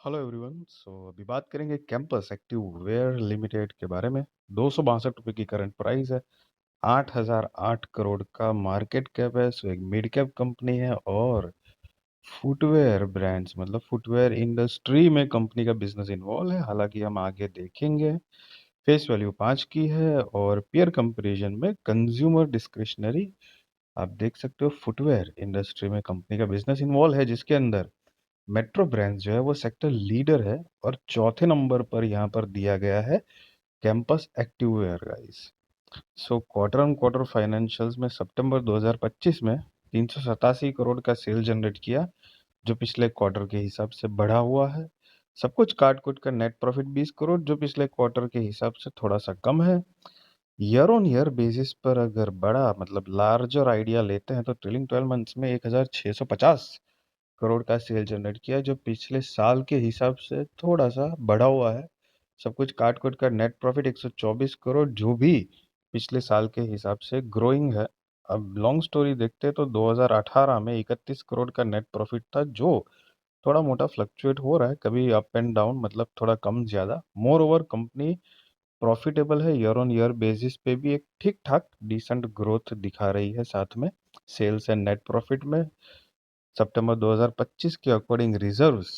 Hello everyone. अभी बात करेंगे कैंपस एक्टिव वेयर लिमिटेड के बारे में। 262 रुपये की करंट प्राइस है। 8008 करोड़ का मार्केट कैप है। एक मिड कैप कंपनी है और फुटवेयर ब्रांड्स मतलब फुटवेयर इंडस्ट्री में कंपनी का बिजनेस इन्वॉल्व है। हालांकि हम आगे देखेंगे। फेस वैल्यू 5 की है और पेयर कंपैरिजन में कंज्यूमर डिस्क्रिशनरी आप देख सकते हो। फुटवेयर इंडस्ट्री में कंपनी का बिजनेस इन्वॉल्व है जिसके अंदर मेट्रो ब्रांड्स जो है वो सेक्टर लीडर है और चौथे नंबर पर यहाँ पर दिया गया है campus activewear guys. Quarter on quarter financials में सितंबर 2025 में 387 करोड़ का सेल जनरेट किया जो पिछले क्वार्टर के हिसाब से बढ़ा हुआ है। सब कुछ काट कुट का नेट प्रॉफिट 20 करोड़ जो पिछले क्वार्टर के हिसाब से थोड़ा सा कम है। ईयर ऑन ईयर बेसिस पर अगर बड़ा मतलब लार्जर आइडिया लेते हैं तो ट्रेलिंग 12 मंथ्स में 1650 करोड़ का सेल जनरेट किया जो पिछले साल के हिसाब से थोड़ा सा बढ़ा हुआ है। सब कुछ काट कुट कर नेट प्रॉफिट 124 करोड़ जो भी पिछले साल के हिसाब से ग्रोइंग है। अब लॉन्ग स्टोरी देखते हैं तो 2018 में 31 करोड़ का नेट प्रॉफिट था जो थोड़ा मोटा फ्लक्चुएट हो रहा है, कभी अप एंड डाउन, मतलब थोड़ा कम ज्यादा। मोर ओवर कंपनी प्रॉफिटेबल है। ईयर ऑन ईयर बेसिस पे भी एक ठीक ठाक डिसेंट ग्रोथ दिखा रही है। साथ में सेल्स एंड नेट प्रॉफिट में सितंबर 2025 के according reserves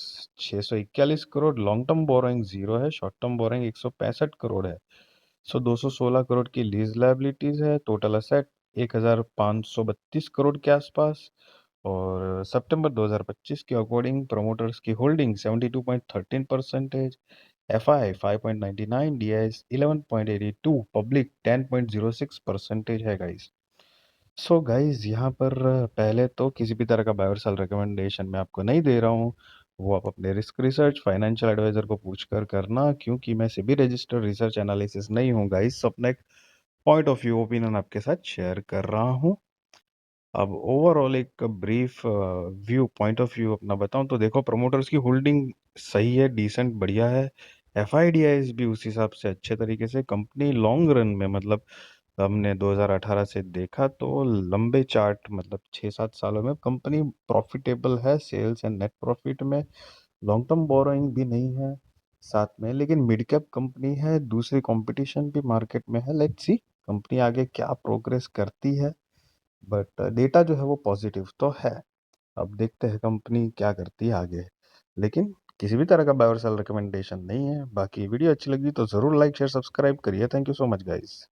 641 crore, long term borrowing zero है, शॉर्ट टर्म बोरोइंग 165 करोड़ है। 216 करोड़ की लीज लायबिलिटीज है। टोटल असेट 1532 करोड़ के आसपास। और सितंबर 2025 के अकॉर्डिंग प्रमोटर्स की होल्डिंग 72.13%, एफआई 5.99, डीआईएस 11.82, पब्लिक 10.06% है गाइस। गाइज यहाँ पर पहले तो किसी भी तरह का बायोरसेल रिकमेंडेशन मैं आपको नहीं दे रहा हूँ। वो आप अपने रिस्क रिसर्च फाइनेंशियल एडवाइजर को पूछ कर करना, क्योंकि मैं सेबी रजिस्टर्ड रिसर्च एनालिसिस नहीं हूँ गाइस। अपना एक पॉइंट ऑफ व्यू ओपिनियन आपके साथ शेयर कर रहा हूँ। अब ओवरऑल एक brief view point of view अपना बताऊं तो देखो, प्रमोटर्स की होल्डिंग सही है, डिसेंट बढ़िया है। एफआईडीआईस भी उस हिसाब से अच्छे तरीके से। कंपनी लॉन्ग रन में मतलब हमने 2018 से देखा तो लंबे चार्ट मतलब 6-7 सालों में कंपनी प्रॉफिटेबल है सेल्स एंड नेट प्रॉफिट में। लॉन्ग टर्म बोरोइंग भी नहीं है साथ में, लेकिन मिड कैप कंपनी है, दूसरी कंपटीशन भी मार्केट में है। लेट्स सी कंपनी आगे क्या प्रोग्रेस करती है। बट डेटा जो है वो पॉजिटिव तो है। अब देखते हैं कंपनी क्या करती है आगे। लेकिन किसी भी तरह का बायोसेल रिकमेंडेशन नहीं है। बाकी वीडियो अच्छी लगी तो जरूर लाइक शेयर सब्सक्राइब करिए। Thank you so much guys.